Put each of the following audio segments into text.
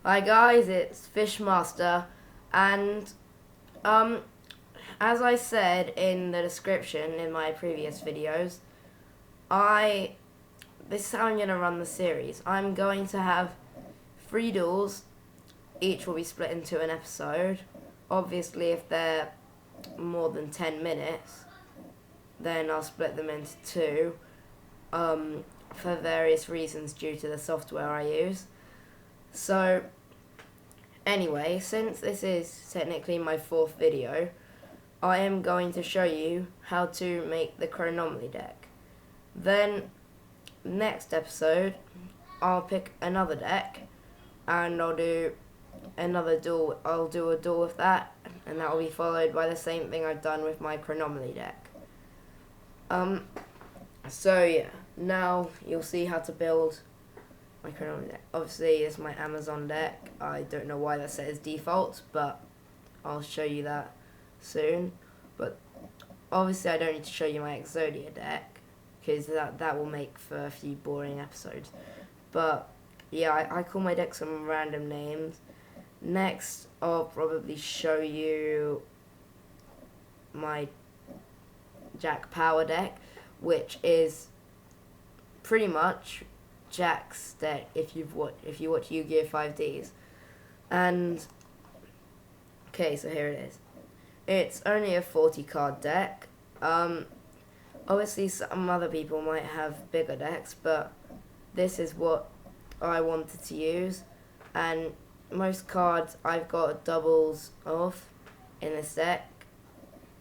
Hi guys, it's Fishmaster, and um, as I said in the description in my previous videos, I this is how I'm gonna run the series. I'm going to have 3 duels. Each will be split into an episode. Obviously, if they're more than 10 minutes, then I'll split them into two. For various reasons due to the software I use. So anyway, since this is technically my 4th video, I am going to show you how to make the Chronomaly deck. Then, next episode, I'll pick another deck, and I'll do another duel. I'll do a duel with that, and that will be followed by the same thing I've done with my Chronomaly deck. So yeah, now you'll see how to build my Chronomaly deck. Obviously, it's my Amazon deck. I don't know why that's set as default, but I'll show you that soon. But obviously, I don't need to show you my Exodia deck, because that will make for a few boring episodes. But yeah, I call my deck some random names. Next, I'll probably show you my Jack Power deck, which is pretty much Jack's deck if you watch Yu-Gi-Oh! 5Ds. And okay, so here it is. It's only a 40 card deck. Obviously some other people might have bigger decks, but this is what I wanted to use, and most cards I've got doubles of in this deck,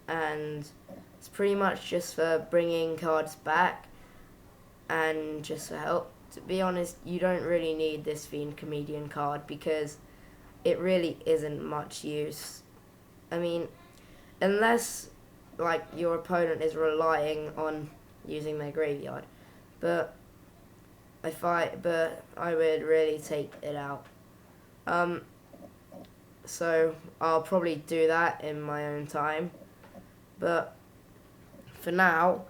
and it's pretty much just for bringing cards back and just for help. To be honest, you don't really need this Fiend Comedian card because it really isn't much use. I mean, unless like your opponent is relying on using their graveyard, but I would really take it out. So I'll probably do that in my own time, but for now,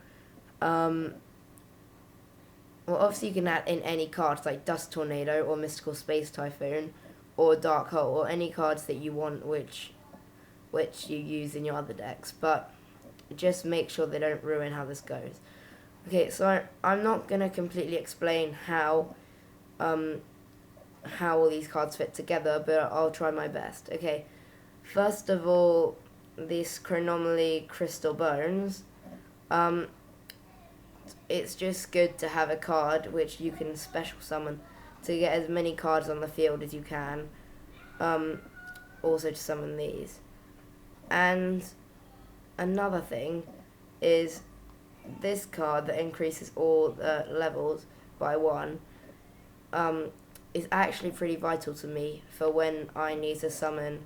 well, obviously you can add in any cards like Dust Tornado or Mystical Space Typhoon or Dark Hole or any cards that you want which you use in your other decks, but just make sure they don't ruin how this goes. Okay, so I'm not going to completely explain how all these cards fit together, but I'll try my best. Okay, first of all, this Chronomaly Crystal Bones. It's just good to have a card which you can special summon to get as many cards on the field as you can. Also to summon these. And another thing is this card that increases all the levels by 1 is actually pretty vital to me for when I need to summon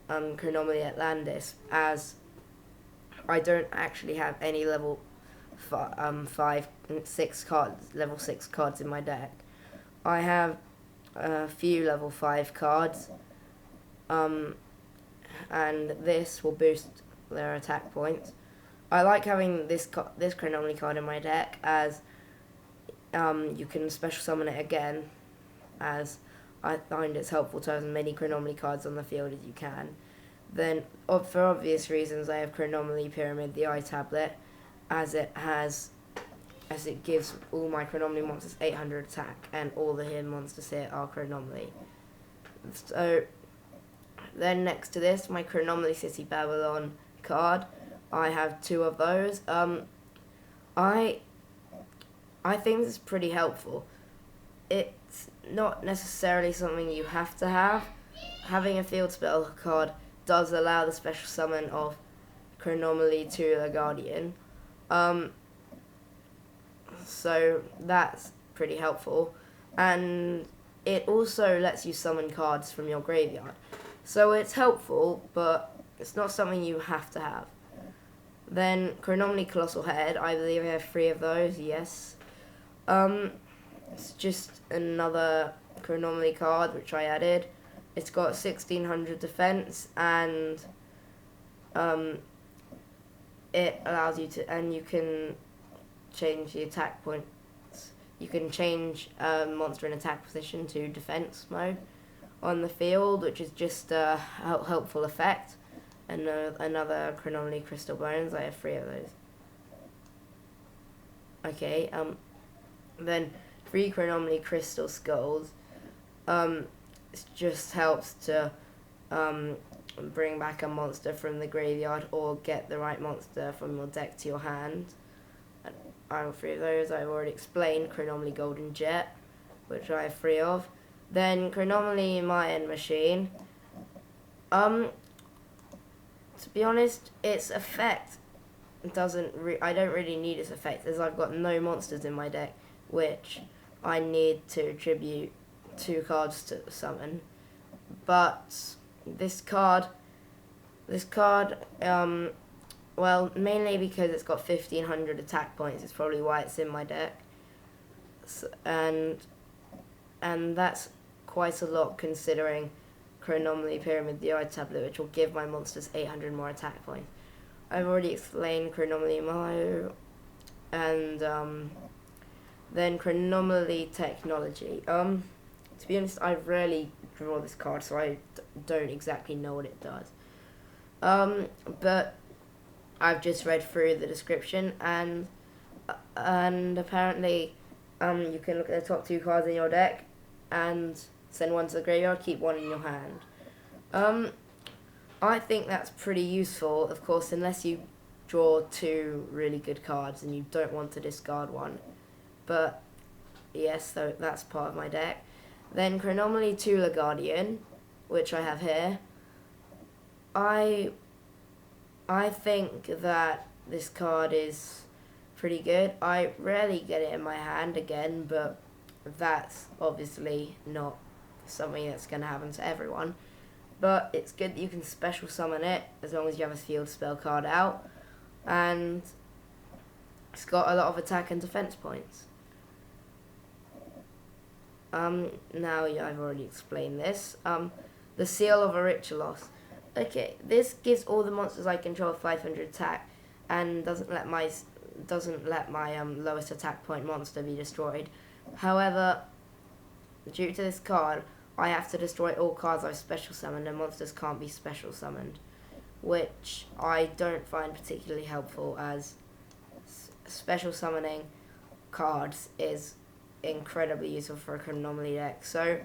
Chronomaly Atlandis, as I don't actually have any level 6 cards, level 6 cards in my deck. I have a few level 5 cards, and this will boost their attack points. I like having this Chronomaly card in my deck, as you can special summon it again, as I find it's helpful to have as many Chronomaly cards on the field as you can. Then, for obvious reasons, I have Chronomaly Pyramid, the eye tablet, as it gives all my Chronomaly monsters 800 attack, and all the hidden monsters here are Chronomaly. So, then next to this, my Chronomaly City Babylon card. I have 2 of those. I think this is pretty helpful. It's not necessarily something you have to have. Having a field spell card does allow the special summon of Chronomaly to the Guardian. So that's pretty helpful. And it also lets you summon cards from your graveyard. So it's helpful, but it's not something you have to have. Then Chronomaly Colossal Head, I believe I have 3 of those, yes. It's just another Chronomaly card which I added. It's got 1600 defense, and it allows you to, and you can change the attack points you can change monster in attack position to defense mode on the field, which is just a helpful effect. And another Chronomaly crystal bones. I have 3 of those. Okay, then 3 Chronomaly crystal skulls. It just helps to bring back a monster from the graveyard or get the right monster from your deck to your hand. And I have 3 of those. I've already explained Chronomaly Golden Jet, which I have 3 of. Then Chronomaly Mayan Machine. To be honest, its effect doesn't. I don't really need its effect, as I've got no monsters in my deck, which I need to tribute 2 cards to summon. But this card, well, mainly because it's got 1500 attack points, it's probably why it's in my deck. And that's quite a lot considering Chronomaly Pyramid, the Eye Tablet, which will give my monsters 800 more attack points. I've already explained Chronomaly Machu, and then Chronomaly Technology. To be honest, I rarely draw this card, so I don't exactly know what it does. But I've just read through the description, and apparently you can look at the top 2 cards in your deck and send 1 to the graveyard, keep 1 in your hand. I think that's pretty useful, of course, unless you draw 2 really good cards and you don't want to discard 1. But yes, so that's part of my deck. Then Chronomaly Tula Guardian, which I have here. I think that this card is pretty good. I rarely get it in my hand again, but that's obviously not something that's going to happen to everyone. But it's good that you can special summon it as long as you have a field spell card out, and it's got a lot of attack and defense points. Now I've already explained this. The Seal of Auriculos. Okay, this gives all the monsters I control 500 attack, and doesn't let my lowest attack point monster be destroyed. However, due to this card, I have to destroy all cards I've special summoned, and monsters can't be special summoned, which I don't find particularly helpful, as special summoning cards is incredibly useful for a Chronomaly deck, so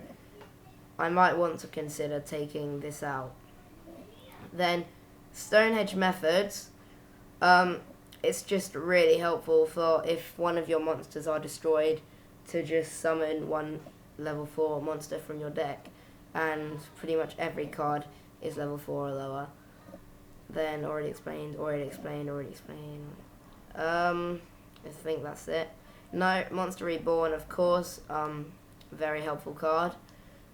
I might want to consider taking this out. Then Stonehenge Methods. It's just really helpful for if one of your monsters are destroyed to just summon 1 level 4 monster from your deck, and pretty much every card is level 4 or lower. Then already explained. I think that's it. No, Monster Reborn, of course, very helpful card.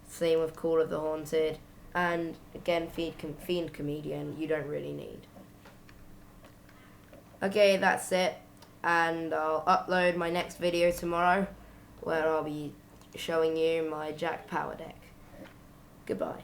Same with Call of the Haunted, and again, Fiend Comedian, you don't really need. Okay, that's it, and I'll upload my next video tomorrow, where I'll be showing you my Jack Power deck. Goodbye.